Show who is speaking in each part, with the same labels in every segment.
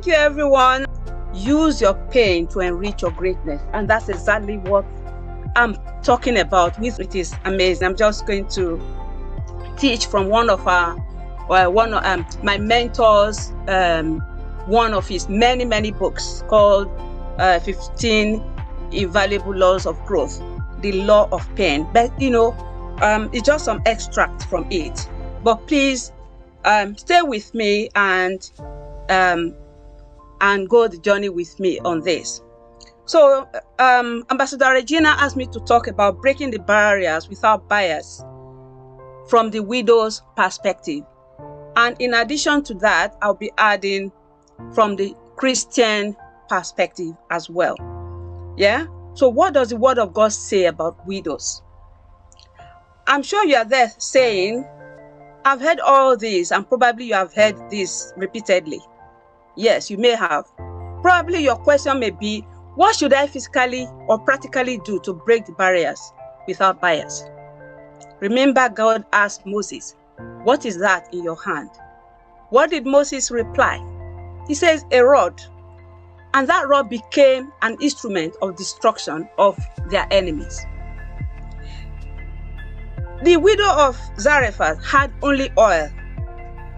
Speaker 1: Thank you, everyone. Use your pain to enrich your greatness. And that's exactly what I'm talking about. It is amazing. I'm just going to teach from one of my mentors, one of his many books called 15 Invaluable Laws of Growth, the Law of Pain. But it's just some extract from it. But please stay with me and go the journey with me on this. So Ambassador Regina asked me to talk about breaking the barriers without bias from the widow's perspective. And in addition to that, I'll be adding from the Christian perspective as well. Yeah? So what does the Word of God say about widows? I'm sure you are there saying, I've heard all this, and probably you have heard this repeatedly. Yes, you may have. Probably your question may be, what should I physically or practically do to break the barriers without bias? Remember, God asked Moses, what is that in your hand? What did Moses reply? He says, a rod. And that rod became an instrument of destruction of their enemies. The widow of Zarephath had only oil,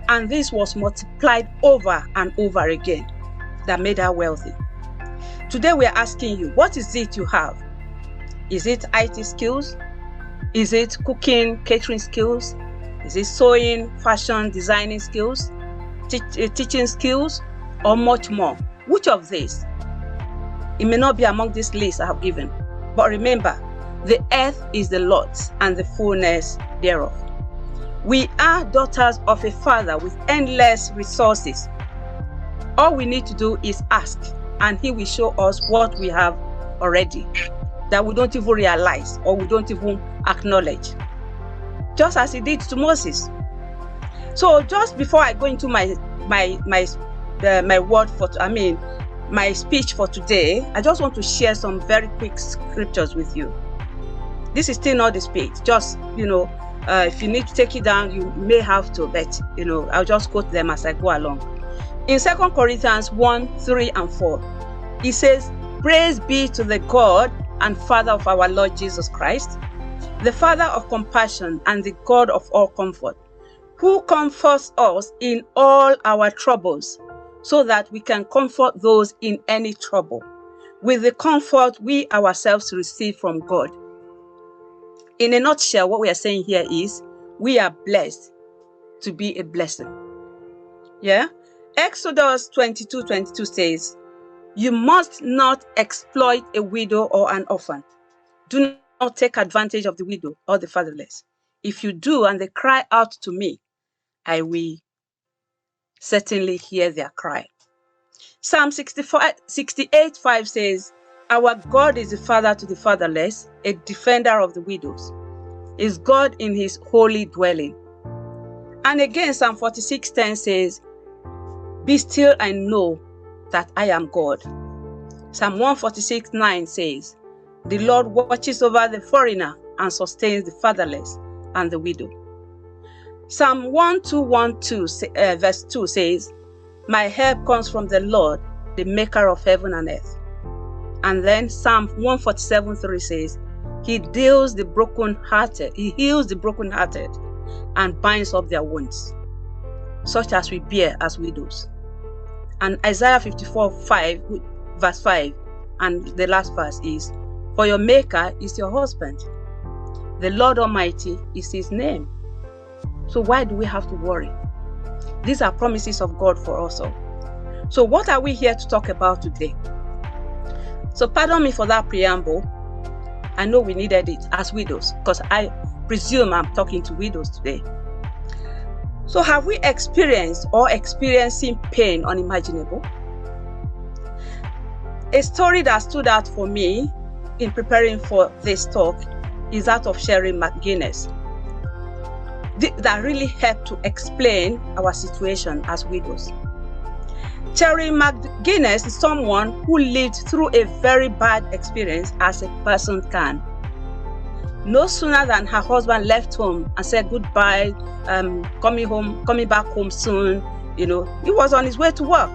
Speaker 1: and this was multiplied over and over again that made her wealthy. Today we are asking you, what is it you have? Is it IT skills? Is it cooking, catering skills? Is it sewing, fashion, designing skills, teaching skills, or much more? Which of these? It may not be among this list I have given, but remember, the earth is the Lord's and the fullness thereof. We are daughters of a Father with endless resources. All we need to do is ask, and He will show us what we have already that we don't even realize or we don't even acknowledge, just as He did to Moses. So just before I go into my speech for today, I just want to share some very quick scriptures with you. This is still not the speech. Just, if you need to take it down, you may have to, but, I'll just quote them as I go along. In 2 Corinthians 1, 3, and 4, it says, praise be to the God and Father of our Lord Jesus Christ, the Father of compassion and the God of all comfort, who comforts us in all our troubles, so that we can comfort those in any trouble, with the comfort we ourselves receive from God. In a nutshell, what we are saying here is, we are blessed to be a blessing. Yeah? Exodus 22:22 says, you must not exploit a widow or an orphan. Do not take advantage of the widow or the fatherless. If you do and they cry out to me, I will certainly hear their cry. Psalm 68:5 says, our God is a father to the fatherless, a defender of the widows. Is God in His holy dwelling. And again, Psalm 46:10 says, be still and know that I am God. Psalm 146:9 says, the Lord watches over the foreigner and sustains the fatherless and the widow. Psalm 112:12 verse 2 says, my help comes from the Lord, the maker of heaven and earth. And then Psalm 147:3 says, He heals the brokenhearted and binds up their wounds, such as we bear as widows. And Isaiah 54:5 verse 5, and the last verse is, for your maker is your husband. The Lord Almighty is His name. So why do we have to worry? These are promises of God for us all. So what are we here to talk about today? So pardon me for that preamble. I know we needed it as widows, because I presume I'm talking to widows today. So have we experienced or experiencing pain unimaginable? A story that stood out for me in preparing for this talk is that of Sherry McGuinness. That really helped to explain our situation as widows. Sherry McGuinness is someone who lived through a very bad experience as a person can. No sooner than her husband left home and said goodbye, coming back home soon, he was on his way to work.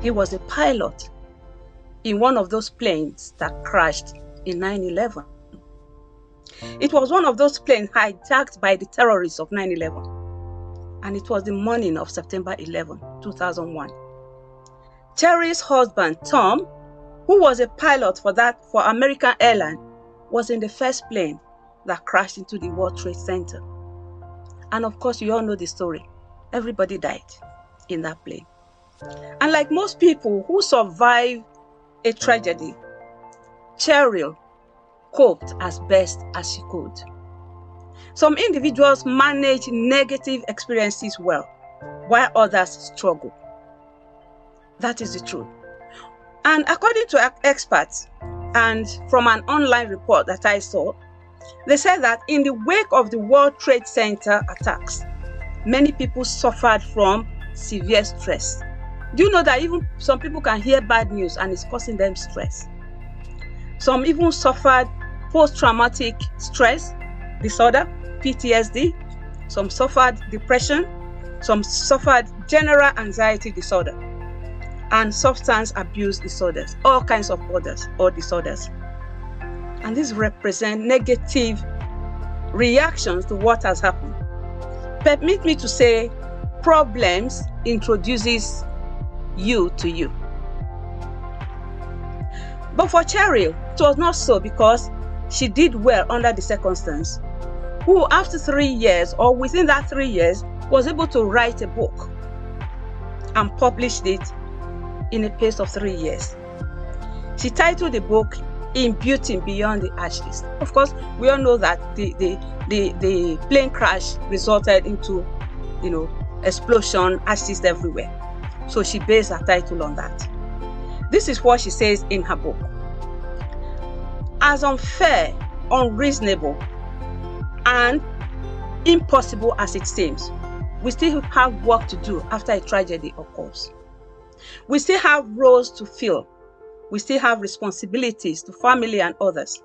Speaker 1: He was a pilot in one of those planes that crashed in 9/11. It was one of those planes hijacked by the terrorists of 9/11. And it was the morning of September 11, 2001. Terry's husband, Tom, who was a pilot for American Airlines, was in the first plane that crashed into the World Trade Center. And of course, you all know the story. Everybody died in that plane. And like most people who survive a tragedy, Cheryl coped as best as she could. Some individuals manage negative experiences well, while others struggle. That is the truth. And according to experts, and from an online report that I saw, they said that in the wake of the World Trade Center attacks, many people suffered from severe stress. Do you know that even some people can hear bad news and it's causing them stress? Some even suffered post-traumatic stress disorder, PTSD. Some suffered depression. Some suffered general anxiety disorder and substance abuse disorders, all kinds of others or disorders. And these represent negative reactions to what has happened. Permit me to say, problems introduces you to you. But for Cheryl, it was not so, because she did well under the circumstance, who after 3 years, or within that 3 years, was able to write a book and published it in a pace of 3 years. She titled the book In Beauty Beyond the Ashes. Of course, we all know that the plane crash resulted into, explosion, ashes everywhere. So she based her title on that. This is what she says in her book. As unfair, unreasonable, and impossible as it seems, we still have work to do after a tragedy occurs. We still have roles to fill. We still have responsibilities to family and others.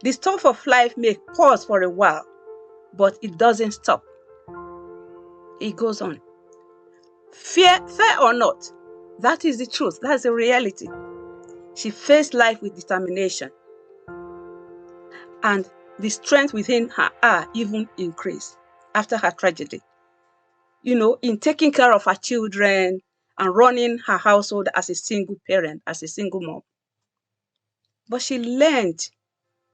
Speaker 1: The stuff of life may pause for a while, but it doesn't stop. It goes on. Fair or not, that is the truth. That's the reality. She faced life with determination, and the strength within her even increased after her tragedy. In taking care of her children and running her household as a single parent, as a single mom. But she learned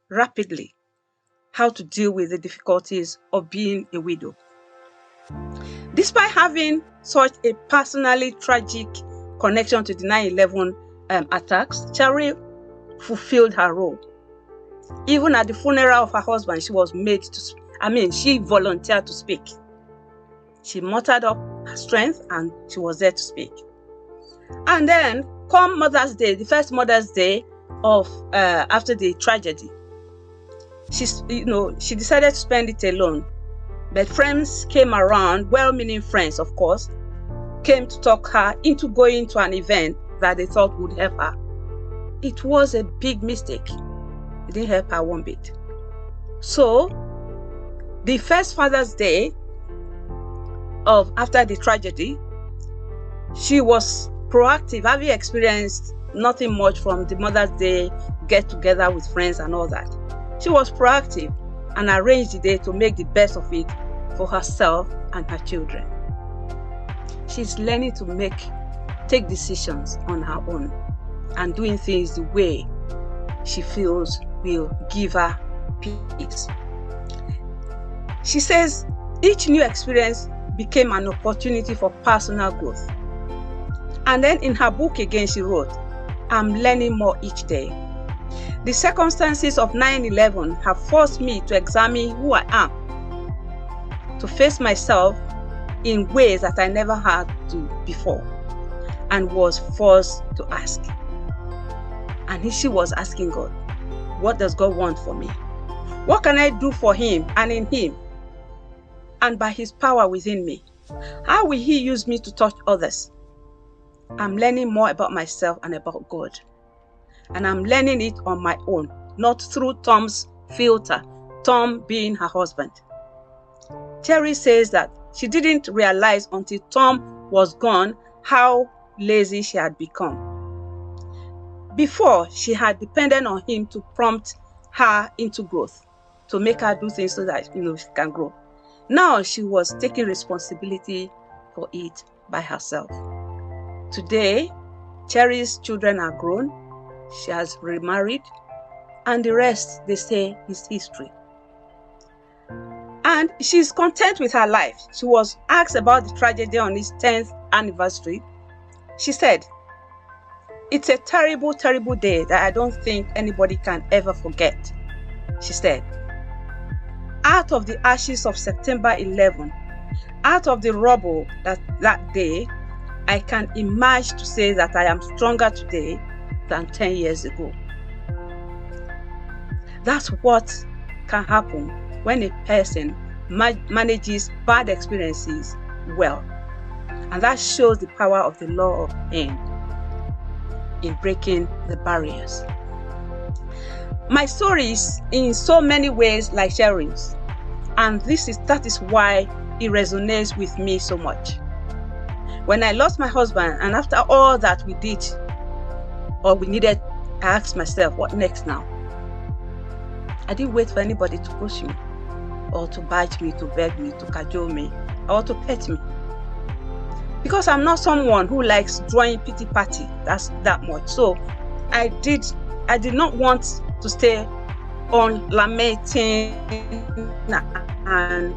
Speaker 1: rapidly how to deal with the difficulties of being a widow. Despite having such a personally tragic connection to the 9/11 attacks, Cheryl fulfilled her role. Even at the funeral of her husband, she was made to she volunteered to speak. She mustered up her strength and she was there to speak. And then, come Mother's Day, the first Mother's Day of after the tragedy, she decided to spend it alone. But friends came around, well-meaning friends, of course, came to talk her into going to an event that they thought would help her. It was a big mistake. It didn't help her one bit. So, the first Father's Day after the tragedy, she was proactive, having experienced nothing much from the Mother's Day get together with friends and all that. She was proactive and arranged the day to make the best of it for herself and her children. She's learning to take decisions on her own and doing things the way she feels will give her peace. She says each new experience became an opportunity for personal growth. And then in her book again, she wrote, I'm learning more each day. The circumstances of 9/11 have forced me to examine who I am, to face myself in ways that I never had to before, and was forced to ask. And she was asking God, what does God want for me? What can I do for Him and in Him and by His power within me? How will He use me to touch others? I'm learning more about myself and about God. And I'm learning it on my own, not through Tom's filter, Tom being her husband. Terry says that she didn't realize until Tom was gone how lazy she had become. Before, she had depended on him to prompt her into growth, to make her do things so that she can grow. Now she was taking responsibility for it by herself. Today, Cherry's children are grown, she has remarried, and the rest, they say, is history. And she's content with her life. She was asked about the tragedy on his 10th anniversary. She said, "It's a terrible, terrible day that I don't think anybody can ever forget." She said, "Out of the ashes of September 11, out of the rubble that day, I can emerge to say that I am stronger today than 10 years ago." That's what can happen when a person manages bad experiences well. And that shows the power of the law of pain in breaking the barriers. My story is in so many ways like Cheryl's, and that is why it resonates with me so much. When I lost my husband, and after all that we did or we needed, I asked myself, what next now? I didn't wait for anybody to push me or to badge me, to beg me, to cajole me, or to pet me. Because I'm not someone who likes drawing pity party that much. So I did not want to stay on lamenting and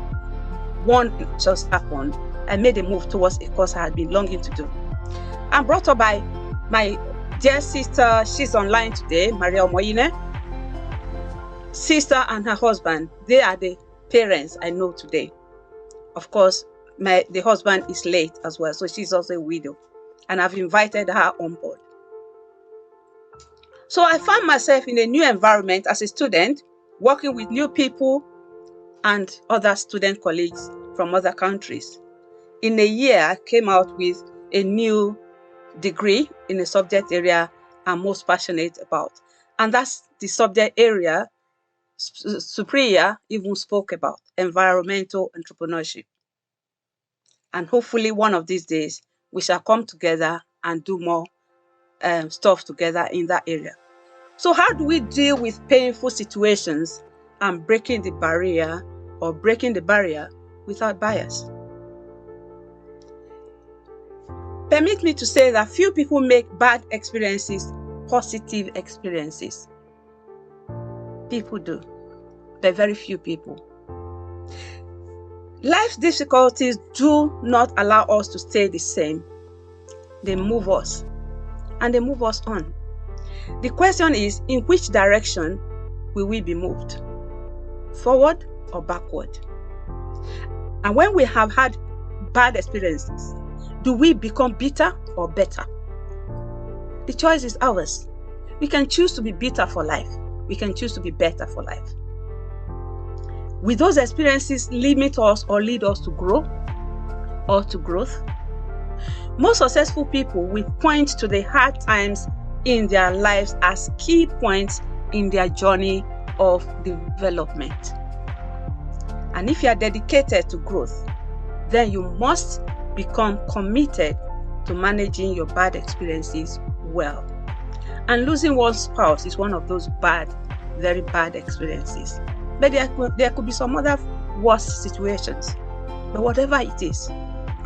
Speaker 1: one just happened. I made a move towards a course I had been longing to do. I'm brought up by my dear sister. She's online today, Maria Omoyine. Sister and her husband, they are the parents I know today. Of course, the husband is late as well, so she's also a widow, and I've invited her on board. So I found myself in a new environment as a student, working with new people and other student colleagues from other countries. In a year, I came out with a new degree in a subject area I'm most passionate about, and that's the subject area Supriya even spoke about, environmental entrepreneurship. And hopefully one of these days, we shall come together and do more stuff together in that area. So how do we deal with painful situations and breaking the barrier without bias? Permit me to say that few people make bad experiences positive experiences. People do, but very few people. Life's difficulties do not allow us to stay the same. They move us, and they move us on. The question is, in which direction will we be moved? Forward or backward? And when we have had bad experiences, do we become bitter or better? The choice is ours. We can choose to be bitter for life. We can choose to be better for life. Will those experiences limit us or lead us to grow or to growth? Most successful people will point to the hard times in their lives as key points in their journey of development. And if you are dedicated to growth, then you must become committed to managing your bad experiences well. And losing one's spouse is one of those very bad experiences. But there could be some other worse situations. But whatever it is,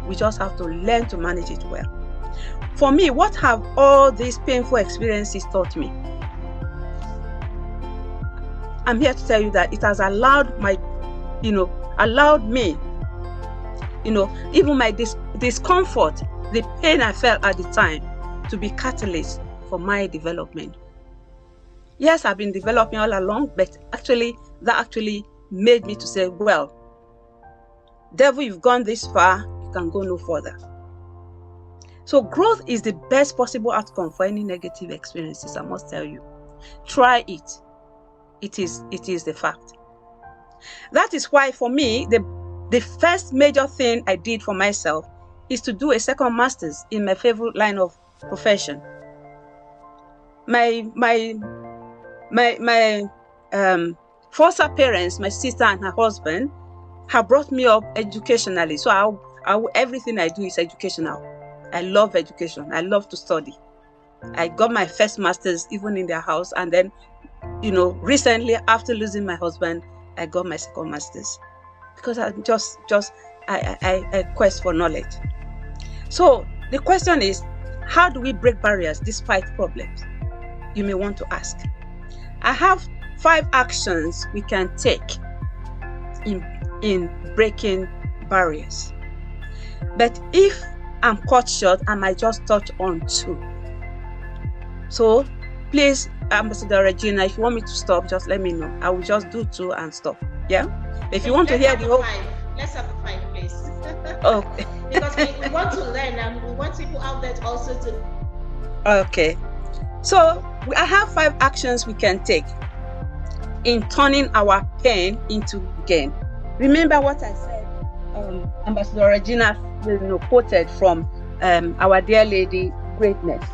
Speaker 1: we just have to learn to manage it well. For me, what have all these painful experiences taught me? I'm here to tell you that it has allowed me, even my discomfort, the pain I felt at the time, to be catalyst for my development. Yes, I've been developing all along, but that actually made me to say, well, devil, you've gone this far, you can go no further. So growth is the best possible outcome for any negative experiences, I must tell you. Try it. It is the fact. That is why for me, the first major thing I did for myself is to do a second master's in my favorite line of profession. My foster parents, my sister and her husband, have brought me up educationally. So everything I do is educational. I love education. I love to study. I got my first master's even in their house. And then, recently after losing my husband, I got my second master's because I I quest for knowledge. So the question is, how do we break barriers despite problems? You may want to ask. I have 5 actions we can take in breaking barriers. But if I'm cut short, I might just touch on 2. So please, Ambassador Regina, if you want me to stop, just let me know. I will just do 2 and stop. Yeah? If you want to hear the whole...
Speaker 2: 5. Let's have 5, please.
Speaker 1: Okay.
Speaker 2: Because we want to learn and we want people out there also to...
Speaker 1: Okay. So I have 5 actions we can take in turning our pain into gain. Remember what I said, Ambassador Regina quoted from Our Dear Lady, Greatness.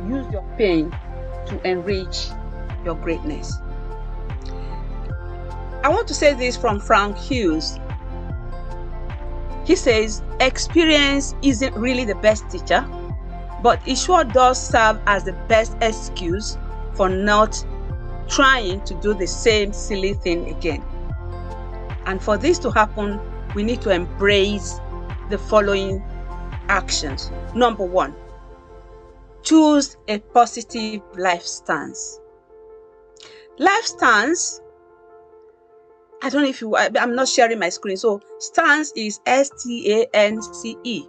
Speaker 1: Use your pain to enrich your greatness. I want to say this from Frank Hughes. He says, experience isn't really the best teacher, but it sure does serve as the best excuse for not trying to do the same silly thing again. And for this to happen, we need to embrace the following actions. Number 1, choose a positive life stance. Life stance, I don't know if I'm not sharing my screen. So stance is S-T-A-N-C-E,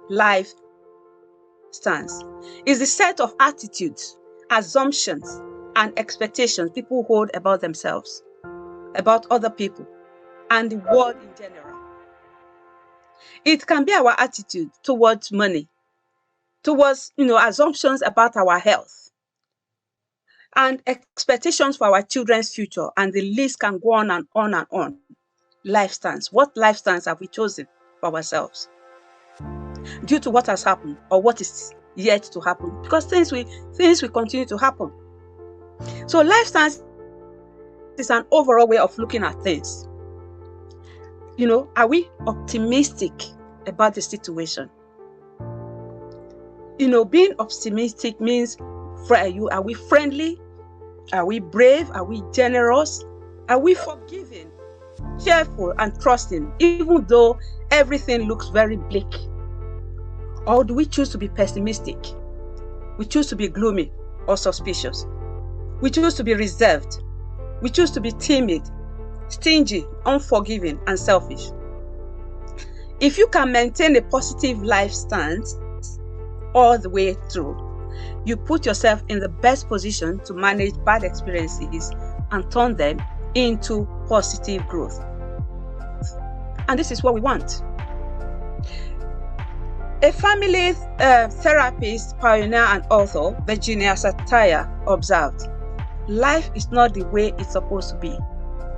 Speaker 1: life stance. Is the set of attitudes, assumptions, and expectations people hold about themselves, about other people, and the world in general. It can be our attitude towards money, towards assumptions about our health, and expectations for our children's future, and the list can go on and on and on. Life stance. What life stance have we chosen for ourselves due to what has happened or what is yet to happen? Because things will continue to happen. So life stance is an overall way of looking at things. Are we optimistic about the situation? Being optimistic means, are we friendly? Are we brave? Are we generous? Are we forgiving, cheerful, and trusting, even though everything looks very bleak? Or do we choose to be pessimistic? We choose to be gloomy or suspicious. We choose to be reserved. We choose to be timid, stingy, unforgiving, and selfish. If you can maintain a positive life stance all the way through, you put yourself in the best position to manage bad experiences and turn them into positive growth. And this is what we want. A family therapist, pioneer, and author, Virginia Satir, observed, life is not the way it's supposed to be.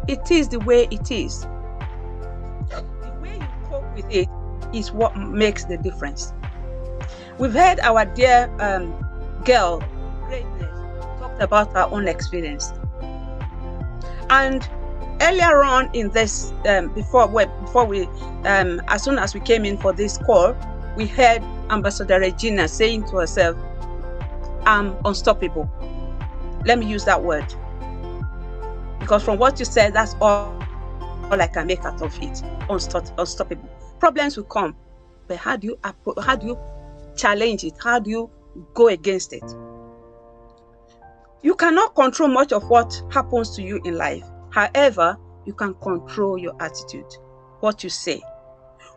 Speaker 1: It is the way it is. The way you cope with it is what makes the difference. We've heard our dear girl, Greatness, talked about her own experience. And earlier on in this, before we, as soon as we came in for this call, we heard Ambassador Regina saying to herself, I'm unstoppable. Let me use that word. Because from what you said, that's all I can make out of it. Unstoppable. Problems will come, but how do you challenge it? How do you go against it? You cannot control much of what happens to you in life. However, you can control your attitude, what you say,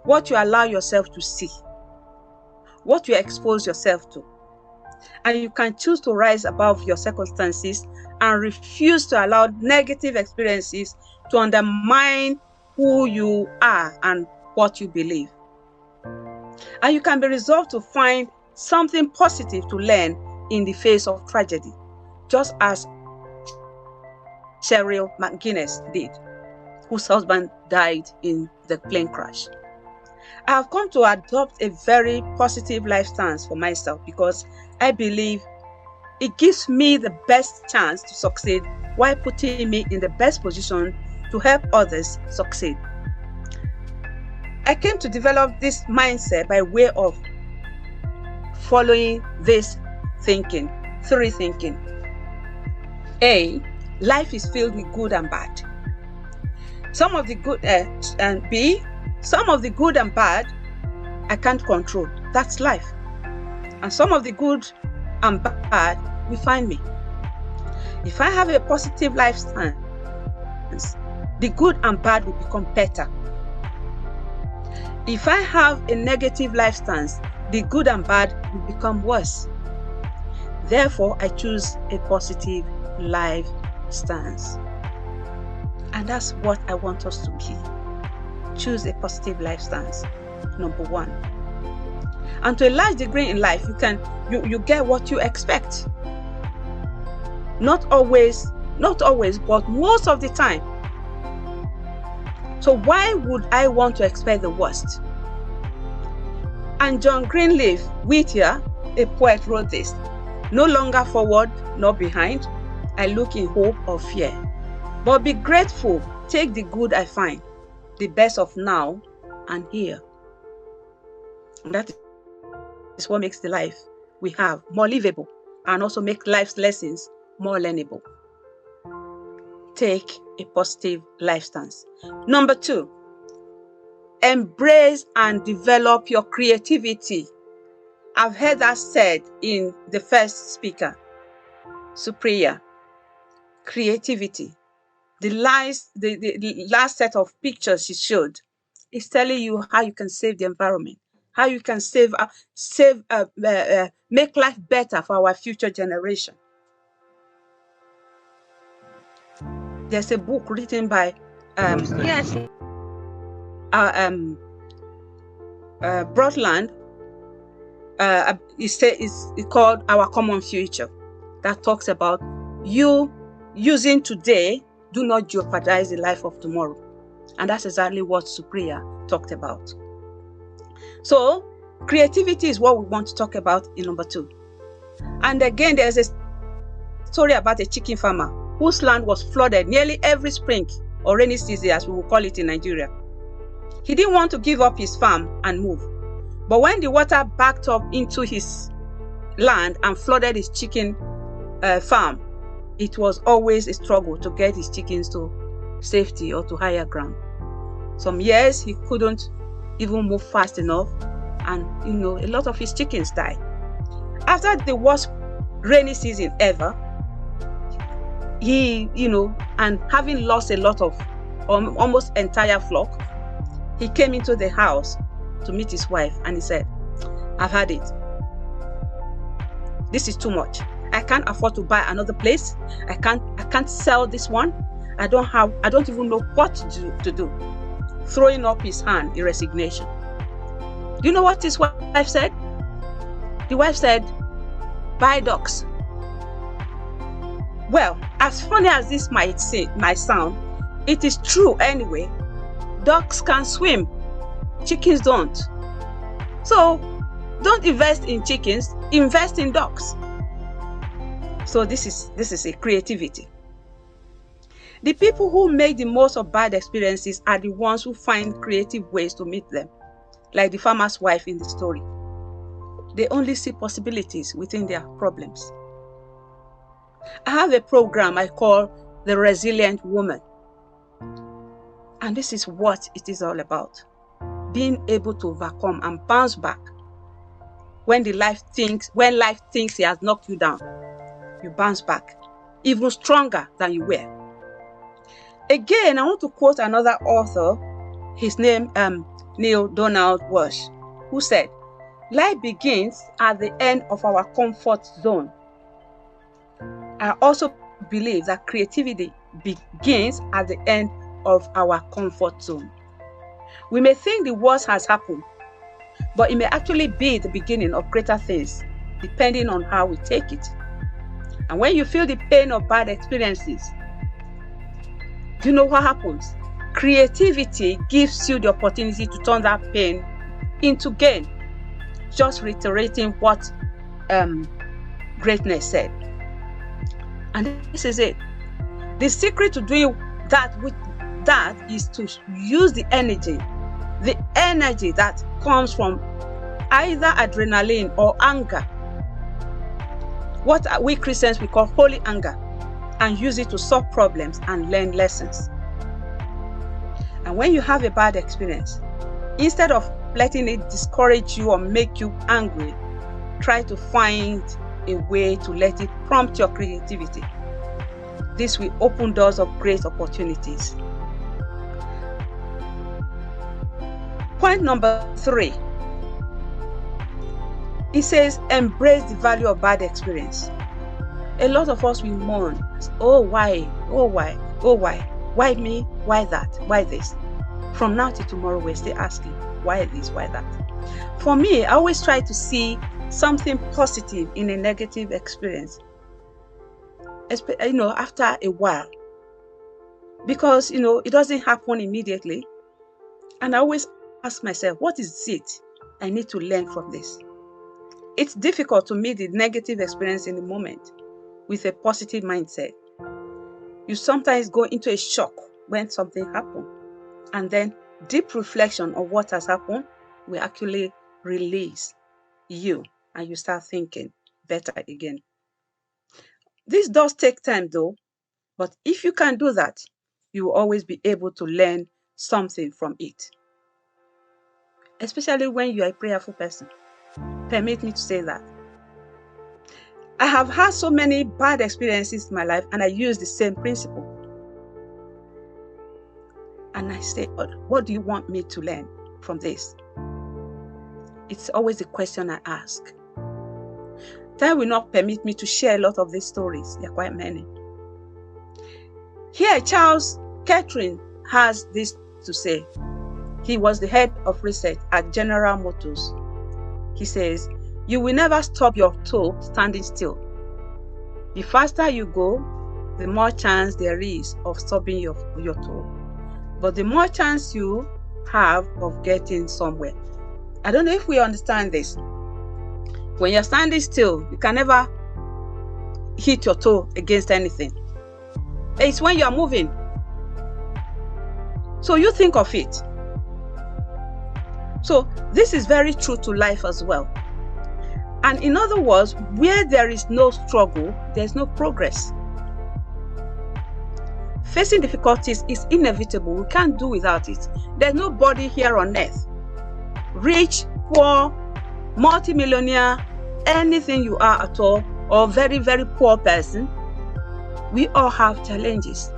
Speaker 1: what you allow yourself to see, what you expose yourself to. And you can choose to rise above your circumstances and refuse to allow negative experiences to undermine who you are and what you believe. And you can be resolved to find something positive to learn in the face of tragedy, just as Cheryl McGuinness did, whose husband died in the plane crash. I have come to adopt a very positive life stance for myself because I believe it gives me the best chance to succeed while putting me in the best position to help others succeed. I came to develop this mindset by way of following this thinking. 3 thinking. A, life is filled with good and bad. Some of the good, and B, some of the good and bad I can't control. That's life. And some of the good and bad will find me. If I have a positive life stance, the good and bad will become better. If I have a negative life stance, the good and bad will become worse. Therefore, I choose a positive life stance. And that's what I want us to be. Choose a positive life stance. Number 1. And to a large degree in life, you get what you expect. Not always, but most of the time. So why would I want to expect the worst? And John Greenleaf Whittier, a poet, wrote this: "No longer forward nor behind, I look in hope or fear. But be grateful, take the good I find, the best of now and here." And that is what makes the life we have more livable and also make life's lessons more learnable. Take a positive life stance. Number 2, embrace and develop your creativity. I've heard that said in the first speaker, Supriya. Creativity. The last set of pictures she showed is telling you how you can save the environment, how you can make life better for our future generation. There's a book written by Broadland. It's called Our Common Future, that talks about you using today, do not jeopardize the life of tomorrow. And that's exactly what Supriya talked about. So creativity is what we want to talk about in number 2. And again, there's a story about a chicken farmer whose land was flooded nearly every spring or rainy season, as we will call it in Nigeria. He didn't want to give up his farm and move. But when the water backed up into his land and flooded his chicken farm, it was always a struggle to get his chickens to safety or to higher ground. Some years he couldn't even move fast enough, and a lot of his chickens died. After the worst rainy season ever, he, and having lost a lot of almost entire flock, he came into the house to meet his wife and he said, "I've had it. This is too much. I can't afford to buy another place. I can't sell this one. I don't even know what to do." Throwing up his hand in resignation. Do you know what his wife said? The wife said, "Buy ducks." Well, as funny as this might sound, it is true anyway. Ducks can swim, chickens don't. So don't invest in chickens, invest in ducks. So this is a creativity. The people who make the most of bad experiences are the ones who find creative ways to meet them, like the farmer's wife in the story. They only see possibilities within their problems. I have a program I call The Resilient Woman. And this is what it is all about. Being able to overcome and bounce back. When life thinks it has knocked you down, you bounce back even stronger than you were. Again, I want to quote another author, his name Neil Donald Walsh, who said, "Life begins at the end of our comfort zone." I also believe that creativity begins at the end of our comfort zone. We may think the worst has happened, but it may actually be the beginning of greater things, depending on how we take it. And when you feel the pain of bad experiences, do you know what happens? Creativity gives you the opportunity to turn that pain into gain. Just reiterating what greatness said. And this is it. The secret to doing that is to use the energy that comes from either adrenaline or anger, what we Christians we call holy anger, and use it to solve problems and learn lessons. And when you have a bad experience, instead of letting it discourage you or make you angry, try to find a way to let it prompt your creativity. This will open doors of great opportunities. Point number 3. It says, embrace the value of bad experience. A lot of us will mourn, oh why, oh why, oh why, why me, why that, why this? From now till tomorrow we're still asking, why this, why that? For me, I always try to see something positive in a negative experience, after a while, because it doesn't happen immediately. And I always ask myself, what is it I need to learn from this? It's difficult to meet the negative experience in the moment with a positive mindset. You sometimes go into a shock when something happens, and then deep reflection of what has happened will actually release you, and you start thinking better again. This does take time though, but if you can do that, you will always be able to learn something from it. Especially when you are a prayerful person. Permit me to say that. I have had so many bad experiences in my life, and I use the same principle. And I say, God, what do you want me to learn from this? It's always the question I ask. Time will not permit me to share a lot of these stories. There are quite many. Here, Charles Kettering has this to say. He was the head of research at General Motors. He says, you will never stop your toe standing still. The faster you go, the more chance there is of stopping your toe. But the more chance you have of getting somewhere. I don't know if we understand this. When you're standing still, you can never hit your toe against anything. It's when you're moving. So you think of it. So this is very true to life as well. And in other words, where there is no struggle, there's no progress. Facing difficulties is inevitable. We can't do without it. There's nobody here on earth, rich, poor, multimillionaire, anything you are at all, or very, very poor person, we all have challenges.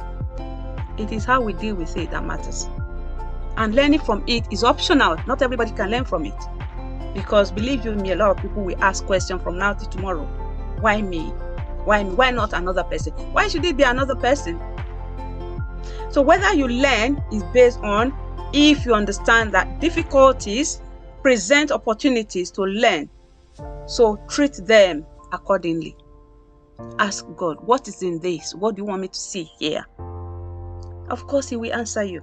Speaker 1: It is how we deal with it that matters. And learning from it is optional. Not everybody can learn from it. Because believe you me, a lot of people will ask questions from now to tomorrow. Why me? Why not another person? Why should it be another person? So whether you learn is based on if you understand that difficulties present opportunities to learn. So treat them accordingly. Ask God, what is in this? What do you want me to see here? Of course, He will answer you.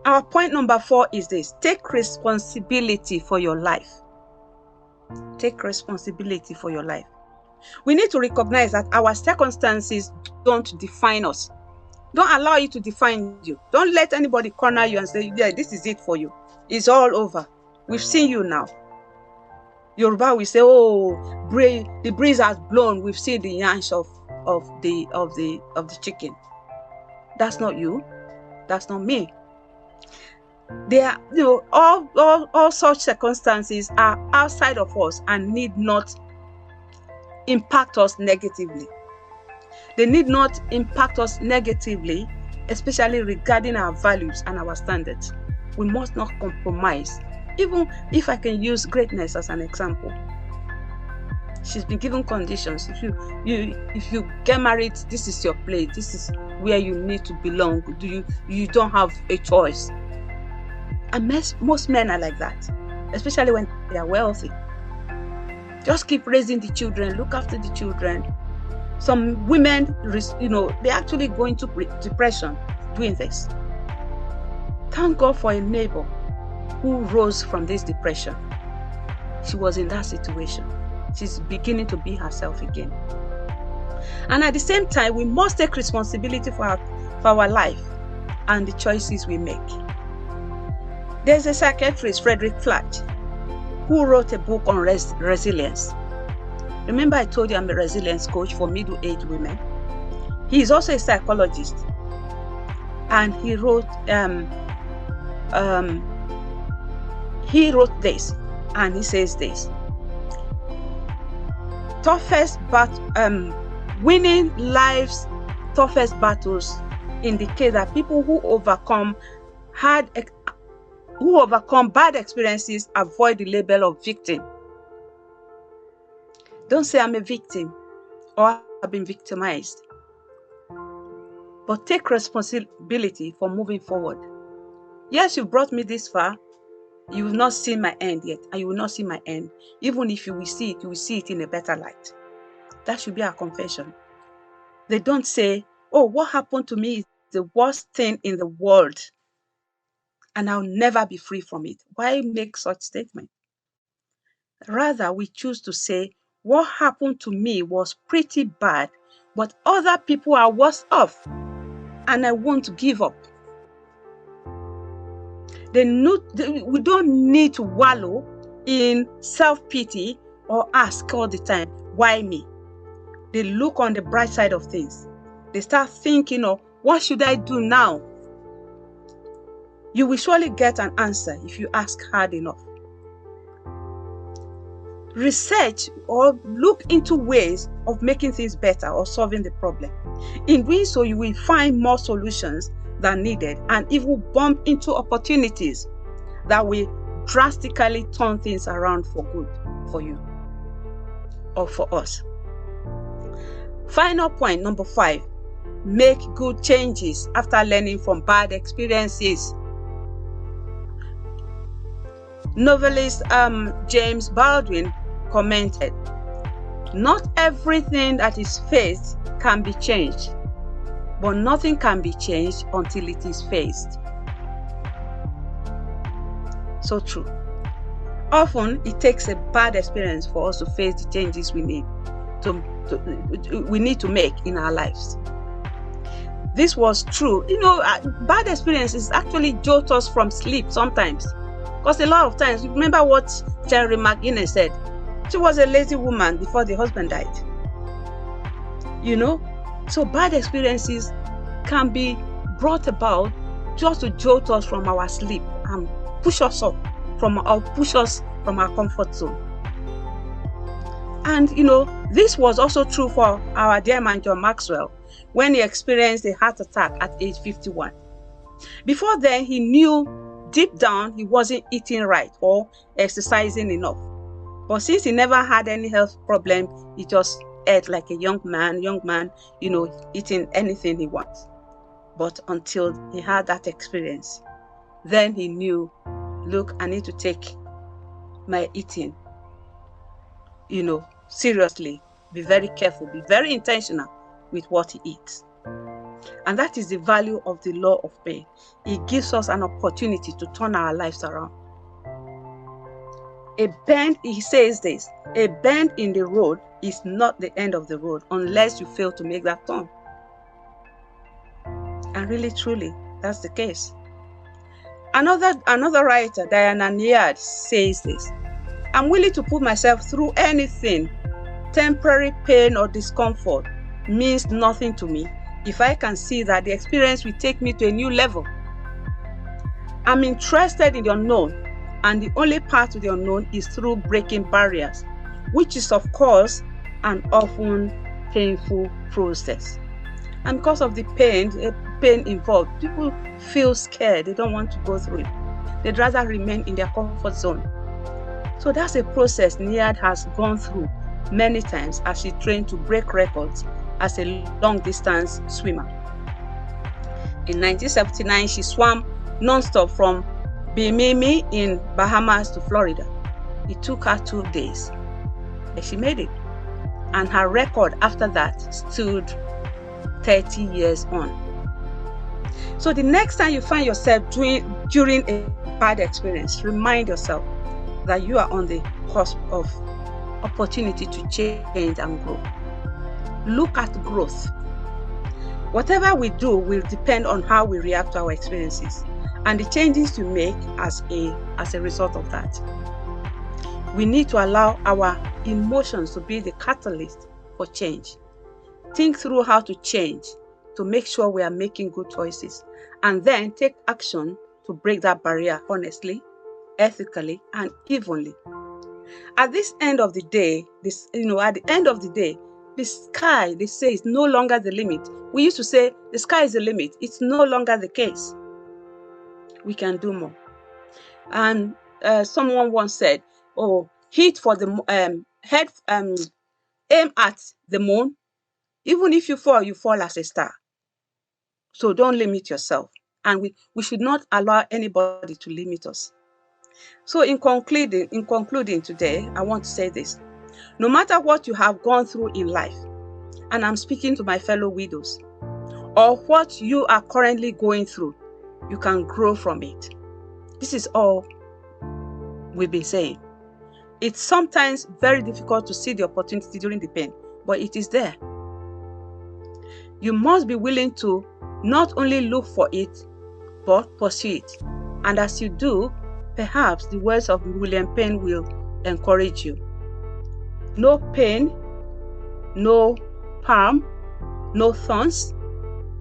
Speaker 1: Our point number 4 is this. Take responsibility for your life. Take responsibility for your life. We need to recognize that our circumstances don't define us. Don't allow it to define you. Don't let anybody corner you and say, yeah, this is it for you. It's all over. We've seen you now. Yoruba will say, oh, the breeze has blown. We've seen the yansh of the chicken. That's not you. That's not me. There are, all such circumstances are outside of us and need not impact us negatively. They need not impact us negatively, especially regarding our values and our standards. We must not compromise. Even if I can use greatness as an example. She's been given conditions. If you get married, this is your place. This is where you need to belong. You don't have a choice. And most men are like that, especially when they are wealthy. Just keep raising the children, look after the children. Some women, they actually go into depression doing this. Thank God for a neighbor who rose from this depression. She was in that situation. She's beginning to be herself again. And at the same time, we must take responsibility for our life and the choices we make. There's a psychiatrist, Frederick Flatt, who wrote a book on resilience. Remember I told you I'm a resilience coach for middle-aged women. He is also a psychologist, and he wrote this, and he says this: winning life's toughest battles indicate that people who overcome bad experiences avoid the label of victim. Don't say I'm a victim or I've been victimized, but take responsibility for moving forward. Yes, you brought me this far. You will not see my end yet, and you will not see my end. Even if you will see it, you will see it in a better light. That should be our confession. They don't say, oh, what happened to me is the worst thing in the world, and I'll never be free from it. Why make such statement? Rather, we choose to say, what happened to me was pretty bad, but other people are worse off, and I won't give up. We don't need to wallow in self-pity or ask all the time, why me? They look on the bright side of things. They start thinking of, what should I do now? You will surely get an answer if you ask hard enough. Research or look into ways of making things better or solving the problem. In doing so, you will find more solutions than needed, and even bump into opportunities that will drastically turn things around for good for you or for us. Final point, number 5, make good changes after learning from bad experiences. Novelist James Baldwin commented, not everything that is faced can be changed, but nothing can be changed until it is faced. So true. Often it takes a bad experience for us to face the changes we need to make in our lives. This was true. Bad experiences actually jolt us from sleep sometimes. Because a lot of times, remember what Terry McGuinness said? She was a lazy woman before the husband died. So bad experiences can be brought about just to jolt us from our sleep and push us from our comfort zone. And this was also true for our dear man John Maxwell when he experienced a heart attack at age 51. Before then, he knew deep down he wasn't eating right or exercising enough. But since he never had any health problem, he just ate like a young man, eating anything he wants. But until he had that experience, then he knew, look, I need to take my eating, seriously, be very careful, be very intentional with what he eats. And that is the value of the law of pain. It gives us an opportunity to turn our lives around. He says this, a bend in the road is not the end of the road unless you fail to make that turn. And really, truly, that's the case. Another writer, Diana Nyad, says this, I'm willing to put myself through anything. Temporary pain or discomfort means nothing to me if I can see that the experience will take me to a new level. I'm interested in the unknown, and the only path to the unknown is through breaking barriers, which is, of course, an often painful process. And because of the pain involved, people feel scared. They don't want to go through it. They'd rather remain in their comfort zone. So that's a process Nyad has gone through many times as she trained to break records as a long-distance swimmer. In 1979, she swam non-stop from Bimini in Bahamas to Florida. It took her 2 days, but she made it. And her record after that stood 30 years on. So the next time you find yourself during a bad experience, remind yourself that you are on the cusp of opportunity to change and grow. Look at growth. Whatever we do will depend on how we react to our experiences. and the changes you make as a result of that. We need to allow our emotions to be the catalyst for change. Think through how to change to make sure we are making good choices, and then take action to break that barrier honestly, ethically, and evenly. At the end of the day, the sky, they say, is no longer the limit. We used to say the sky is the limit. It's no longer the case. We can do more. And someone once said, "Oh, hit for the aim at the moon. Even if you fall as a star." So don't limit yourself, and we should not allow anybody to limit us. So in concluding today, I want to say this: no matter what you have gone through in life, and I'm speaking to my fellow widows, or what you are currently going through, you can grow from it. This is all we've been saying. It's sometimes very difficult to see the opportunity during the pain, but it is there. You must be willing to not only look for it, but pursue it. And as you do, perhaps the words of William Penn will encourage you. No pain, no palm, no thorns,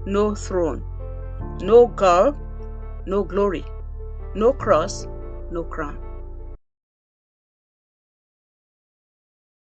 Speaker 1: no throne, no girl, no glory, no cross, no crown.